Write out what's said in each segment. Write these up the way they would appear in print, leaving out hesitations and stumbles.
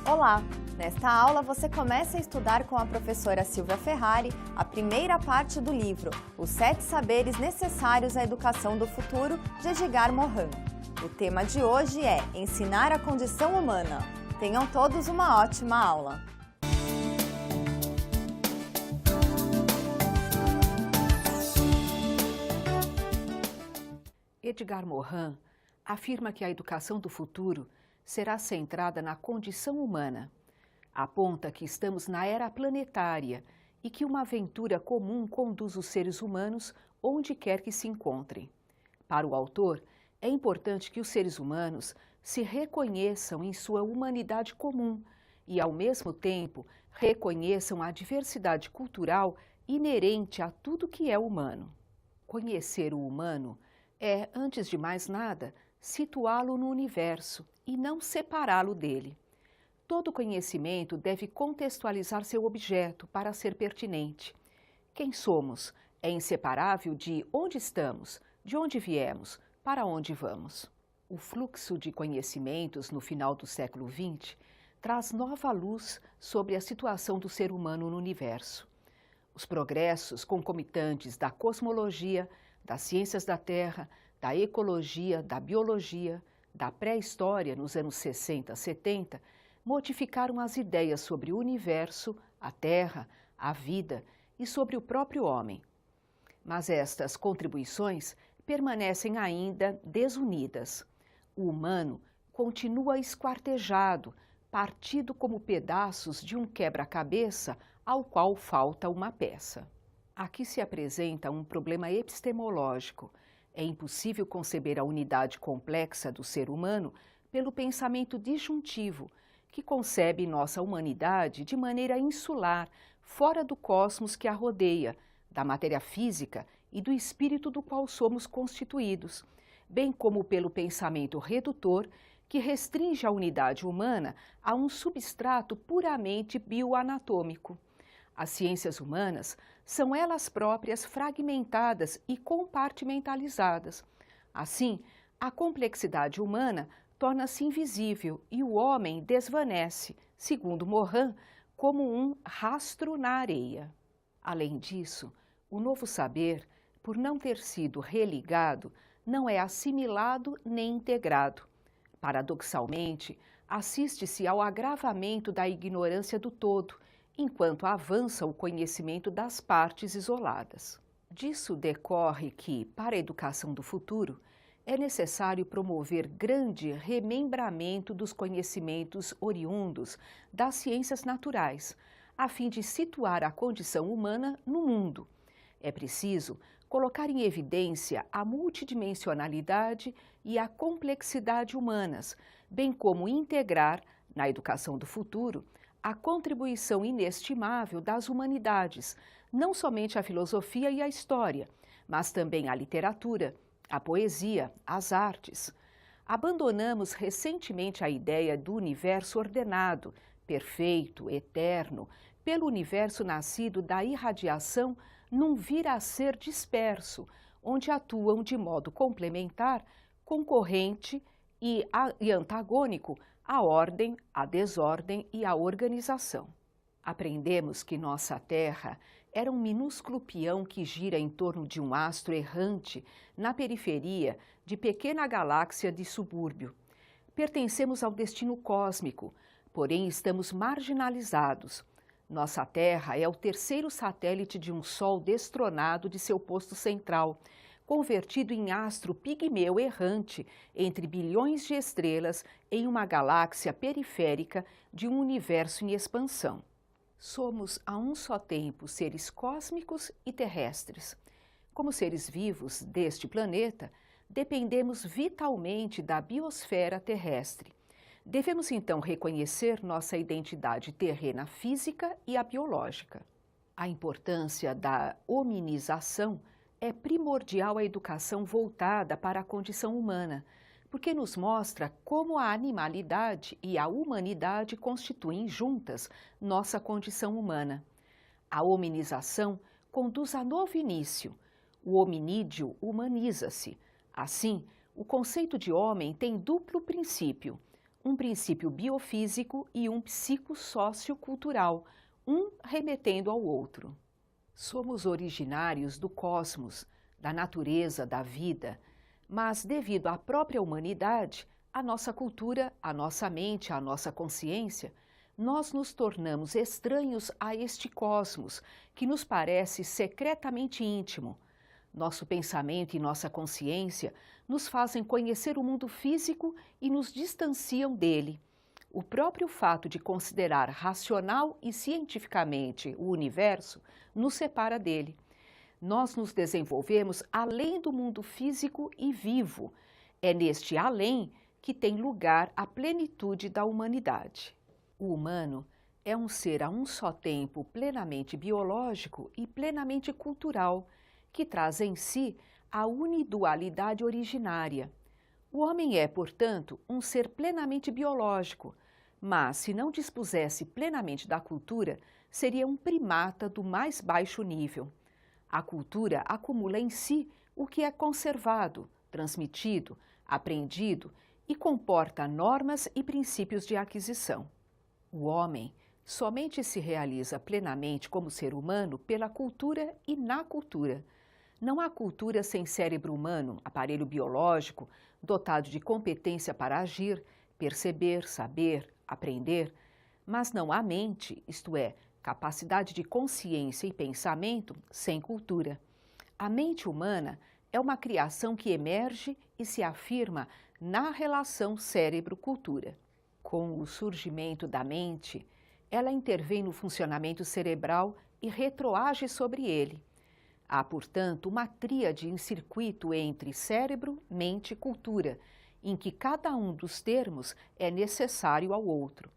Olá! Nesta aula você começa a estudar com a professora Silvia Ferrari a primeira parte do livro Os 7 Saberes Necessários à Educação do Futuro, de Edgar Morin. O tema de hoje é Ensinar a Condição Humana. Tenham todos uma ótima aula! Edgar Morin afirma que a educação do futuro será centrada na condição humana. Aponta que estamos na era planetária e que uma aventura comum conduz os seres humanos onde quer que se encontrem. Para o autor, é importante que os seres humanos se reconheçam em sua humanidade comum e, ao mesmo tempo, reconheçam a diversidade cultural inerente a tudo que é humano. Conhecer o humano é, antes de mais nada, situá-lo no universo e não separá-lo dele. Todo conhecimento deve contextualizar seu objeto para ser pertinente. Quem somos é inseparável de onde estamos, de onde viemos, para onde vamos. O fluxo de conhecimentos no final do século XX traz nova luz sobre a situação do ser humano no universo. Os progressos concomitantes da cosmologia, das ciências da Terra, da ecologia, da biologia, da pré-história nos anos 60, 70, modificaram as ideias sobre o universo, a Terra, a vida e sobre o próprio homem. Mas estas contribuições permanecem ainda desunidas. O humano continua esquartejado, partido como pedaços de um quebra-cabeça ao qual falta uma peça. Aqui se apresenta um problema epistemológico. É impossível conceber a unidade complexa do ser humano pelo pensamento disjuntivo, que concebe nossa humanidade de maneira insular, fora do cosmos que a rodeia, da matéria física e do espírito do qual somos constituídos, bem como pelo pensamento redutor, que restringe a unidade humana a um substrato puramente bioanatômico. As ciências humanas são elas próprias fragmentadas e compartimentalizadas. Assim, a complexidade humana torna-se invisível e o homem desvanece, segundo Morin, como um rastro na areia. Além disso, o novo saber, por não ter sido religado, não é assimilado nem integrado. Paradoxalmente, assiste-se ao agravamento da ignorância do todo, enquanto avança o conhecimento das partes isoladas. Disso decorre que, para a educação do futuro, é necessário promover grande remembramento dos conhecimentos oriundos das ciências naturais, a fim de situar a condição humana no mundo. É preciso colocar em evidência a multidimensionalidade e a complexidade humanas, bem como integrar, na educação do futuro, a contribuição inestimável das humanidades, não somente a filosofia e a história, mas também a literatura, a poesia, as artes. Abandonamos recentemente a ideia do universo ordenado, perfeito, eterno, pelo universo nascido da irradiação num vir a ser disperso, onde atuam de modo complementar, concorrente e antagônico a ordem, a desordem e a organização. Aprendemos que nossa Terra era um minúsculo peão que gira em torno de um astro errante na periferia de pequena galáxia de subúrbio. Pertencemos ao destino cósmico, porém estamos marginalizados. Nossa Terra é o terceiro satélite de um Sol destronado de seu posto central, convertido em astro pigmeu errante entre bilhões de estrelas em uma galáxia periférica de um universo em expansão. Somos a um só tempo seres cósmicos e terrestres. Como seres vivos deste planeta, dependemos vitalmente da biosfera terrestre. Devemos então reconhecer nossa identidade terrena física e a biológica. A importância da hominização é primordial à educação voltada para a condição humana, porque nos mostra como a animalidade e a humanidade constituem juntas nossa condição humana. A hominização conduz a novo início. O hominídeo humaniza-se. Assim, o conceito de homem tem duplo princípio: um princípio biofísico e um psicossociocultural, um remetendo ao outro. Somos originários do cosmos, da natureza, da vida, mas devido à própria humanidade, a nossa cultura, a nossa mente, a nossa consciência, nós nos tornamos estranhos a este cosmos que nos parece secretamente íntimo. Nosso pensamento e nossa consciência nos fazem conhecer o mundo físico e nos distanciam dele. O próprio fato de considerar racional e cientificamente o universo nos separa dele. Nós nos desenvolvemos além do mundo físico e vivo. É neste além que tem lugar a plenitude da humanidade. O humano é um ser a um só tempo plenamente biológico e plenamente cultural, que traz em si a unidualidade originária. O homem é, portanto, um ser plenamente biológico, mas se não dispusesse plenamente da cultura, seria um primata do mais baixo nível. A cultura acumula em si o que é conservado, transmitido, aprendido e comporta normas e princípios de aquisição. O homem somente se realiza plenamente como ser humano pela cultura e na cultura. Não há cultura sem cérebro humano, aparelho biológico, dotado de competência para agir, perceber, saber, aprender, mas não há mente, isto é, capacidade de consciência e pensamento sem cultura. A mente humana é uma criação que emerge e se afirma na relação cérebro-cultura. Com o surgimento da mente, ela intervém no funcionamento cerebral e retroage sobre ele. Há, portanto, uma tríade em circuito entre cérebro, mente e cultura, em que cada um dos termos é necessário ao outro.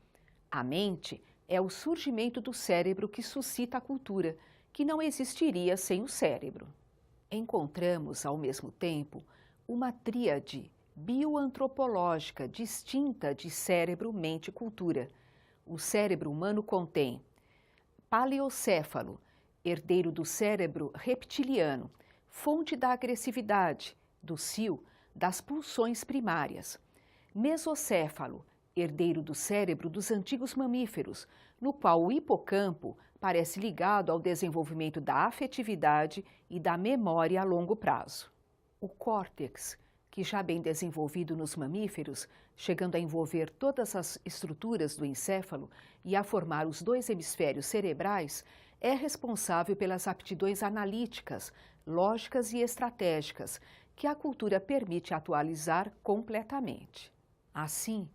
A mente é o surgimento do cérebro que suscita a cultura, que não existiria sem o cérebro. Encontramos, ao mesmo tempo, uma tríade bioantropológica distinta de cérebro, mente e cultura. O cérebro humano contém paleocéfalo, herdeiro do cérebro reptiliano, fonte da agressividade, do cio, das pulsões primárias. Mesocéfalo, herdeiro do cérebro dos antigos mamíferos, no qual o hipocampo parece ligado ao desenvolvimento da afetividade e da memória a longo prazo. O córtex, que já bem desenvolvido nos mamíferos, chegando a envolver todas as estruturas do encéfalo e a formar os dois hemisférios cerebrais, é responsável pelas aptidões analíticas, lógicas e estratégicas, que a cultura permite atualizar completamente. Assim,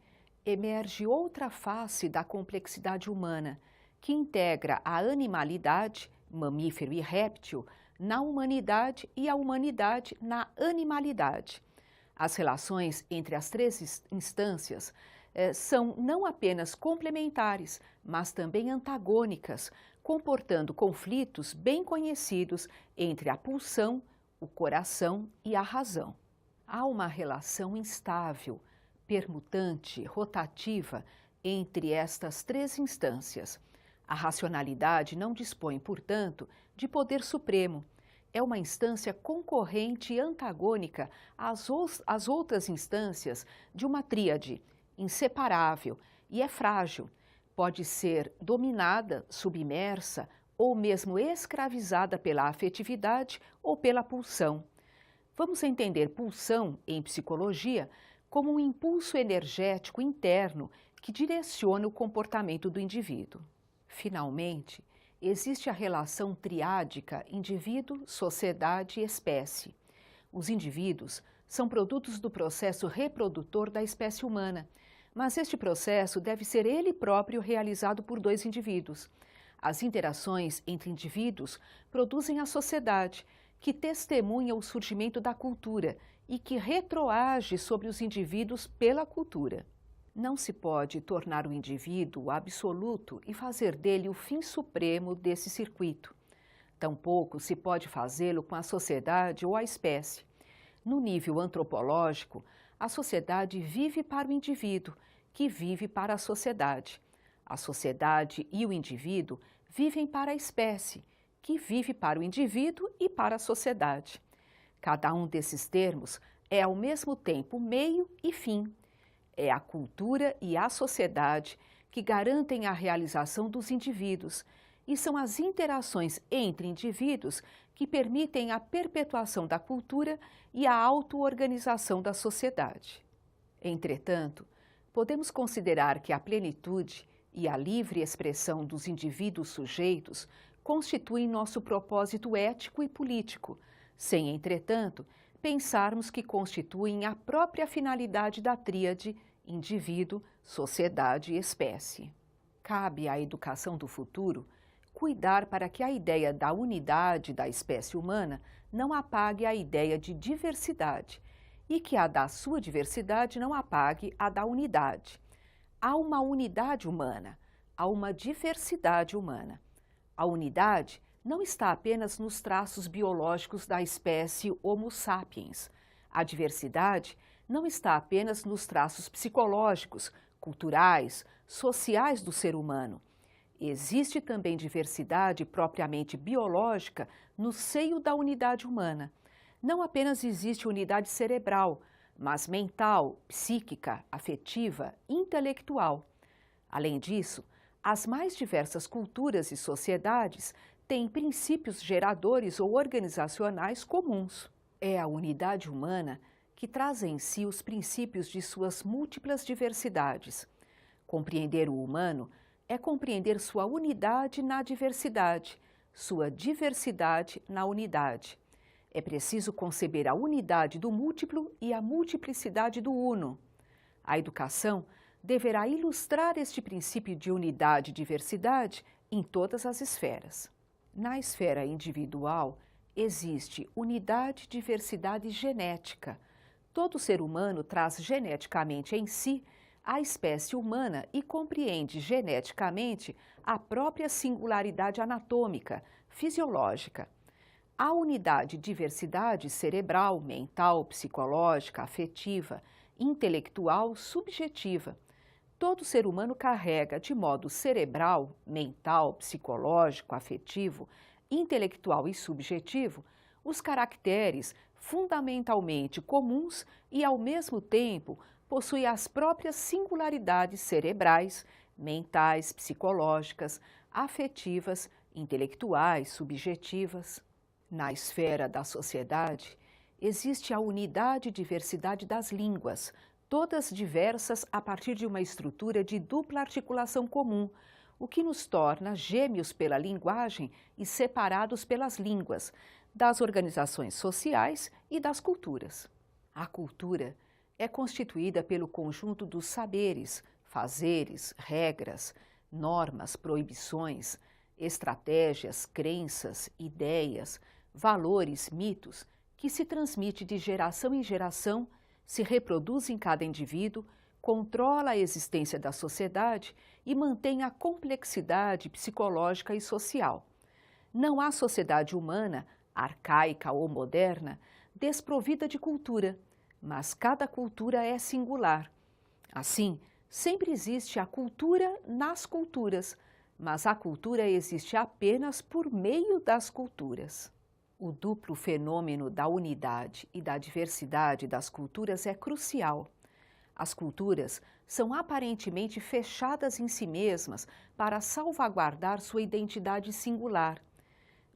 emerge outra face da complexidade humana, que integra a animalidade, mamífero e réptil, na humanidade e a humanidade na animalidade. As relações entre as três instâncias são não apenas complementares, mas também antagônicas, comportando conflitos bem conhecidos entre a pulsão, o coração e a razão. Há uma relação instável, permutante, rotativa entre estas três instâncias. A racionalidade não dispõe, portanto, de poder supremo. É uma instância concorrente e antagônica às outras instâncias de uma tríade, inseparável, e é frágil. Pode ser dominada, submersa ou mesmo escravizada pela afetividade ou pela pulsão. Vamos entender pulsão, em psicologia, como um impulso energético interno que direciona o comportamento do indivíduo. Finalmente, existe a relação triádica indivíduo, sociedade e espécie. Os indivíduos são produtos do processo reprodutor da espécie humana, mas este processo deve ser ele próprio realizado por dois indivíduos. As interações entre indivíduos produzem a sociedade, que testemunha o surgimento da cultura e que retroage sobre os indivíduos pela cultura. Não se pode tornar o indivíduo absoluto e fazer dele o fim supremo desse circuito. Tampouco se pode fazê-lo com a sociedade ou a espécie. No nível antropológico, a sociedade vive para o indivíduo, que vive para a sociedade. A sociedade e o indivíduo vivem para a espécie, que vive para o indivíduo e para a sociedade. Cada um desses termos é ao mesmo tempo meio e fim. É a cultura e a sociedade que garantem a realização dos indivíduos, e são as interações entre indivíduos que permitem a perpetuação da cultura e a auto-organização da sociedade. Entretanto, podemos considerar que a plenitude e a livre expressão dos indivíduos sujeitos constituem nosso propósito ético e político, sem, entretanto, pensarmos que constituem a própria finalidade da tríade indivíduo, sociedade e espécie. Cabe à educação do futuro cuidar para que a ideia da unidade da espécie humana não apague a ideia de diversidade e que a da sua diversidade não apague a da unidade. Há uma unidade humana, há uma diversidade humana. A unidade não está apenas nos traços biológicos da espécie Homo sapiens. A diversidade não está apenas nos traços psicológicos, culturais, sociais do ser humano. Existe também diversidade propriamente biológica no seio da unidade humana. Não apenas existe unidade cerebral, mas mental, psíquica, afetiva, intelectual. Além disso, as mais diversas culturas e sociedades têm princípios geradores ou organizacionais comuns. É a unidade humana que traz em si os princípios de suas múltiplas diversidades. Compreender o humano é compreender sua unidade na diversidade, sua diversidade na unidade. É preciso conceber a unidade do múltiplo e a multiplicidade do uno. A educação deverá ilustrar este princípio de unidade e diversidade em todas as esferas. Na esfera individual, existe unidade, diversidade genética. Todo ser humano traz geneticamente em si a espécie humana e compreende geneticamente a própria singularidade anatômica, fisiológica. A unidade diversidade cerebral, mental, psicológica, afetiva, intelectual, subjetiva. Todo ser humano carrega de modo cerebral, mental, psicológico, afetivo, intelectual e subjetivo os caracteres fundamentalmente comuns e, ao mesmo tempo, possui as próprias singularidades cerebrais, mentais, psicológicas, afetivas, intelectuais, subjetivas. Na esfera da sociedade, existe a unidade e diversidade das línguas, todas diversas a partir de uma estrutura de dupla articulação comum, o que nos torna gêmeos pela linguagem e separados pelas línguas, das organizações sociais e das culturas. A cultura é constituída pelo conjunto dos saberes, fazeres, regras, normas, proibições, estratégias, crenças, ideias, valores, mitos, que se transmite de geração em geração, se reproduz em cada indivíduo, controla a existência da sociedade e mantém a complexidade psicológica e social. Não há sociedade humana, arcaica ou moderna, desprovida de cultura, mas cada cultura é singular. Assim, sempre existe a cultura nas culturas, mas a cultura existe apenas por meio das culturas. O duplo fenômeno da unidade e da diversidade das culturas é crucial. As culturas são aparentemente fechadas em si mesmas para salvaguardar sua identidade singular,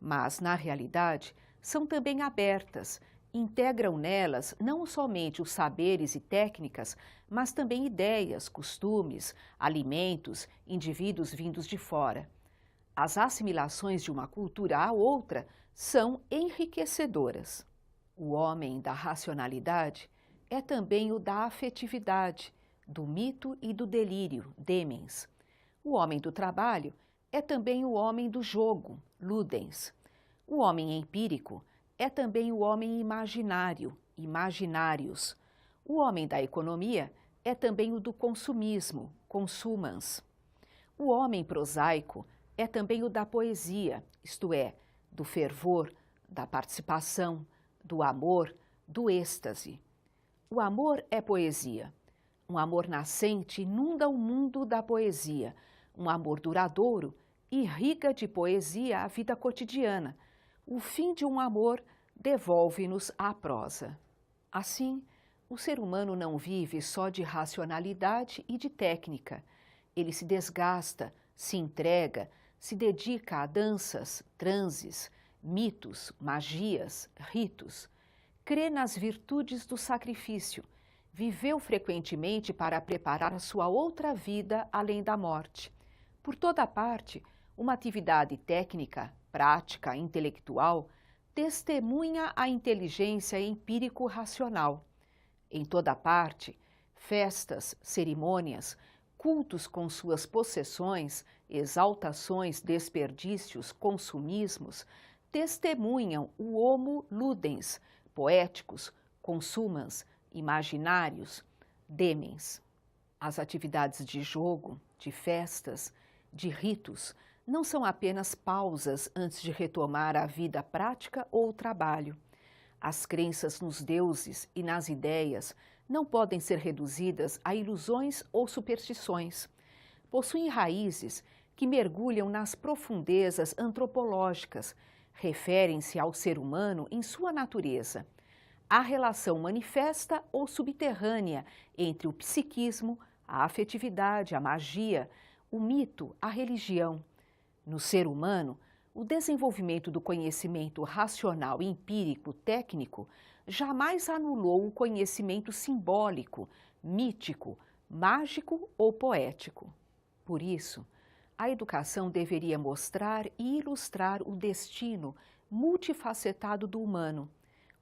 mas, na realidade, são também abertas, integram nelas não somente os saberes e técnicas, mas também ideias, costumes, alimentos, indivíduos vindos de fora. As assimilações de uma cultura à outra são enriquecedoras. O homem da racionalidade é também o da afetividade, do mito e do delírio, demens. O homem do trabalho é também o homem do jogo, ludens. O homem empírico é também o homem imaginário, imaginários. O homem da economia é também o do consumismo, consumans. O homem prosaico é também o da poesia, isto é, do fervor, da participação, do amor, do êxtase. O amor é poesia. Um amor nascente inunda o mundo da poesia. Um amor duradouro irriga de poesia a vida cotidiana. O fim de um amor devolve-nos à prosa. Assim, O ser humano não vive só de racionalidade e de técnica. Ele se desgasta, se entrega, se dedica a danças, transes, mitos, magias, ritos. Crê nas virtudes do sacrifício. Viveu frequentemente para preparar a sua outra vida além da morte. Por toda parte, uma atividade técnica, prática, intelectual, testemunha a inteligência empírico-racional. Em toda parte, festas, cerimônias, cultos com suas possessões, exaltações, desperdícios, consumismos, testemunham o homo ludens, poéticos, consumans, imaginários, demens. As atividades de jogo, de festas, de ritos, não são apenas pausas antes de retomar a vida prática ou o trabalho. As crenças nos deuses e nas ideias não podem ser reduzidas a ilusões ou superstições. Possuem raízes que mergulham nas profundezas antropológicas, referem-se ao ser humano em sua natureza. A relação manifesta ou subterrânea entre o psiquismo, a afetividade, a magia, o mito, a religião. No ser humano, o desenvolvimento do conhecimento racional, empírico, técnico, jamais anulou o conhecimento simbólico, mítico, mágico ou poético. Por isso, a educação deveria mostrar e ilustrar o destino multifacetado do humano,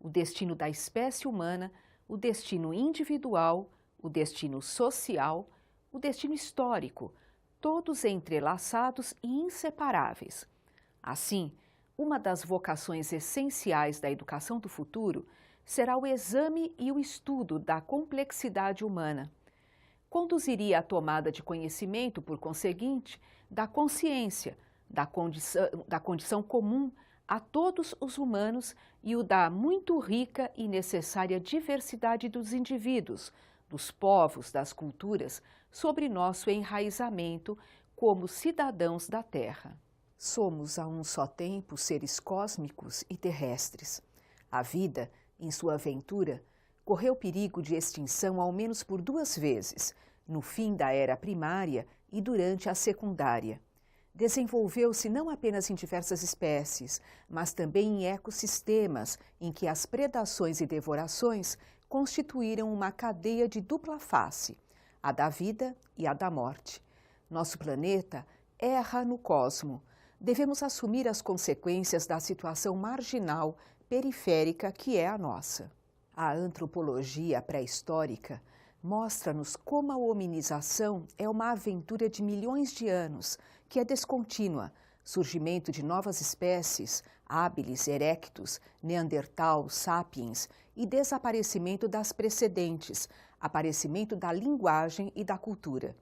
o destino da espécie humana, o destino individual, o destino social, o destino histórico, todos entrelaçados e inseparáveis. Assim, uma das vocações essenciais da educação do futuro será o exame e o estudo da complexidade humana. Conduziria à tomada de conhecimento, por conseguinte, da consciência, da condição comum a todos os humanos e o da muito rica e necessária diversidade dos indivíduos, dos povos, das culturas, sobre nosso enraizamento como cidadãos da Terra. Somos a um só tempo seres cósmicos e terrestres. A vida, em sua aventura, correu perigo de extinção ao menos por 2 vezes, no fim da era primária e durante a secundária. Desenvolveu-se não apenas em diversas espécies, mas também em ecossistemas em que as predações e devorações constituíram uma cadeia de dupla face, a da vida e a da morte. Nosso planeta erra no cosmo. Devemos assumir as consequências da situação marginal, periférica que é a nossa. A antropologia pré-histórica mostra-nos como a hominização é uma aventura de milhões de anos, que é descontínua, surgimento de novas espécies, hábiles, erectus, neandertal, sapiens, e desaparecimento das precedentes, aparecimento da linguagem e da cultura.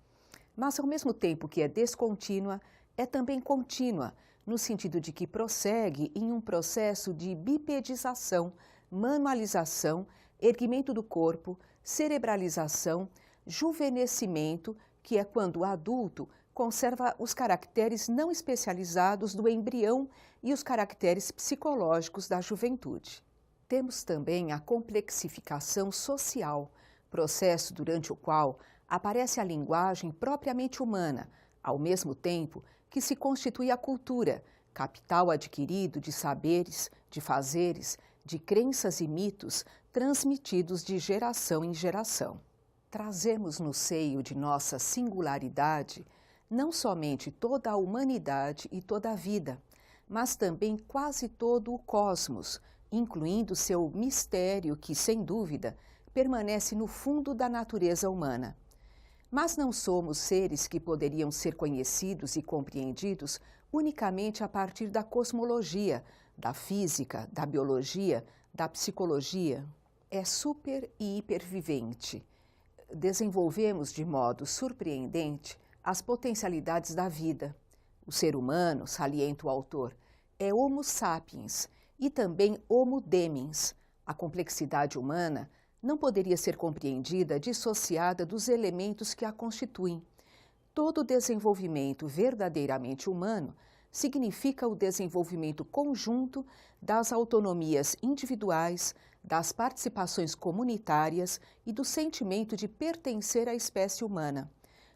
Mas, ao mesmo tempo que é descontínua, é também contínua, no sentido de que prossegue em um processo de bipedização, manualização, erguimento do corpo, cerebralização, juvenescimento, que é quando o adulto conserva os caracteres não especializados do embrião e os caracteres psicológicos da juventude. Temos também a complexificação social, processo durante o qual aparece a linguagem propriamente humana, ao mesmo tempo que se constitui a cultura, capital adquirido de saberes, de fazeres, de crenças e mitos transmitidos de geração em geração. Trazemos no seio de nossa singularidade não somente toda a humanidade e toda a vida, mas também quase todo o cosmos, incluindo seu mistério que, sem dúvida, permanece no fundo da natureza humana. Mas não somos seres que poderiam ser conhecidos e compreendidos unicamente a partir da cosmologia, da física, da biologia, da psicologia. É super e hipervivente. Desenvolvemos de modo surpreendente as potencialidades da vida. O ser humano, salienta o autor, é Homo sapiens e também Homo demens. A complexidade humana não poderia ser compreendida dissociada dos elementos que a constituem. Todo desenvolvimento verdadeiramente humano significa o desenvolvimento conjunto das autonomias individuais, das participações comunitárias e do sentimento de pertencer à espécie humana.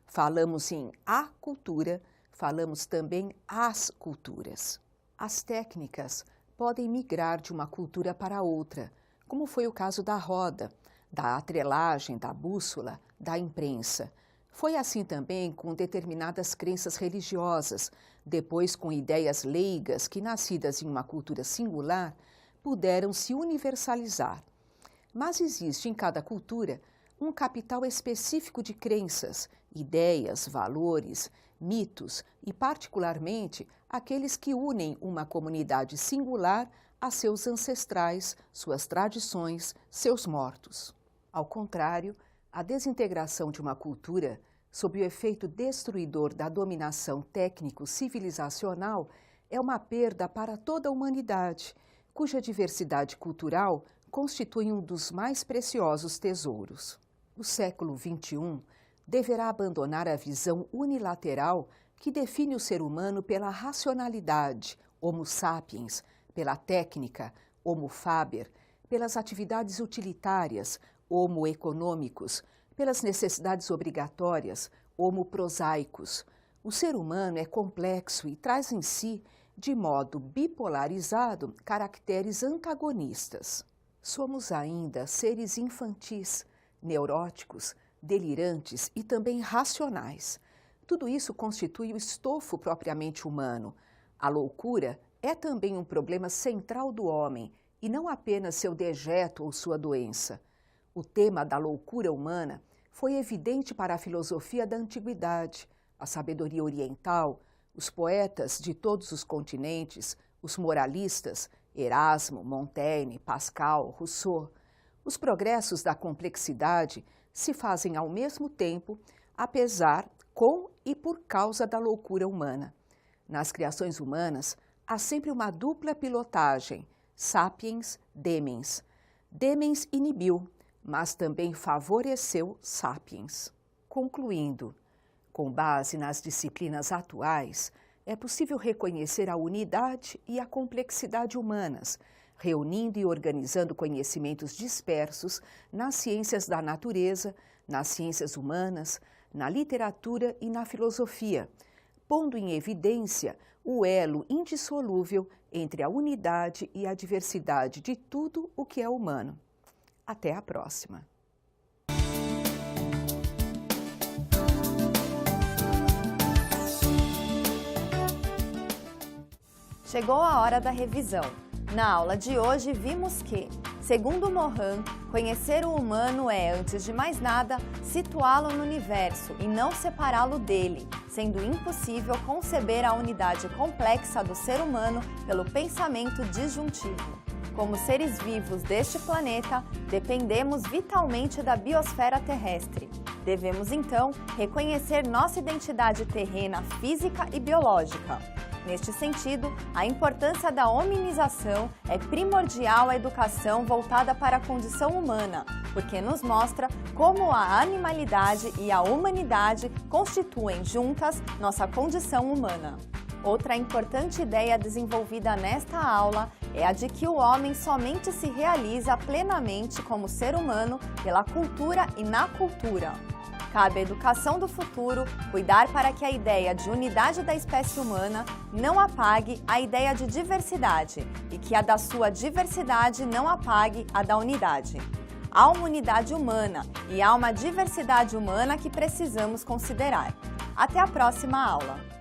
Falamos em acultura, falamos também às culturas. As técnicas podem migrar de uma cultura para outra, como foi o caso da roda, da atrelagem, da bússola, da imprensa. Foi assim também com determinadas crenças religiosas, depois com ideias leigas que, nascidas em uma cultura singular, puderam se universalizar. Mas existe em cada cultura um capital específico de crenças, ideias, valores, mitos e, particularmente, aqueles que unem uma comunidade singular a seus ancestrais, suas tradições, seus mortos. Ao contrário, a desintegração de uma cultura, sob o efeito destruidor da dominação técnico-civilizacional, é uma perda para toda a humanidade, cuja diversidade cultural constitui um dos mais preciosos tesouros. O século XXI deverá abandonar a visão unilateral que define o ser humano pela racionalidade, Homo sapiens, pela técnica, Homo faber, pelas atividades utilitárias, Homo econômicos, pelas necessidades obrigatórias, Homo prosaicos. O ser humano é complexo e traz em si, de modo bipolarizado, caracteres antagonistas. Somos ainda seres infantis, neuróticos, delirantes e também racionais. Tudo isso constitui o estofo propriamente humano. A loucura é também um problema central do homem e não apenas seu dejeto ou sua doença. O tema da loucura humana foi evidente para a filosofia da antiguidade, a sabedoria oriental, os poetas de todos os continentes, os moralistas, Erasmo, Montaigne, Pascal, Rousseau. Os progressos da complexidade se fazem ao mesmo tempo, apesar, com e por causa da loucura humana. Nas criações humanas, há sempre uma dupla pilotagem, sapiens, demens. Demens inibiu, mas também favoreceu sapiens. Concluindo, com base nas disciplinas atuais, é possível reconhecer a unidade e a complexidade humanas, reunindo e organizando conhecimentos dispersos nas ciências da natureza, nas ciências humanas, na literatura e na filosofia, pondo em evidência o elo indissolúvel entre a unidade e a diversidade de tudo o que é humano. Até a próxima! Chegou a hora da revisão. Na aula de hoje vimos que, segundo Morin, conhecer o humano é, antes de mais nada, situá-lo no universo e não separá-lo dele, sendo impossível conceber a unidade complexa do ser humano pelo pensamento disjuntivo. Como seres vivos deste planeta, dependemos vitalmente da biosfera terrestre. Devemos, então, reconhecer nossa identidade terrena, física e biológica. Neste sentido, a importância da hominização é primordial à educação voltada para a condição humana, porque nos mostra como a animalidade e a humanidade constituem juntas nossa condição humana. Outra importante ideia desenvolvida nesta aula é a de que o homem somente se realiza plenamente como ser humano pela cultura e na cultura. Cabe à educação do futuro cuidar para que a ideia de unidade da espécie humana não apague a ideia de diversidade e que a da sua diversidade não apague a da unidade. Há uma unidade humana e há uma diversidade humana que precisamos considerar. Até a próxima aula!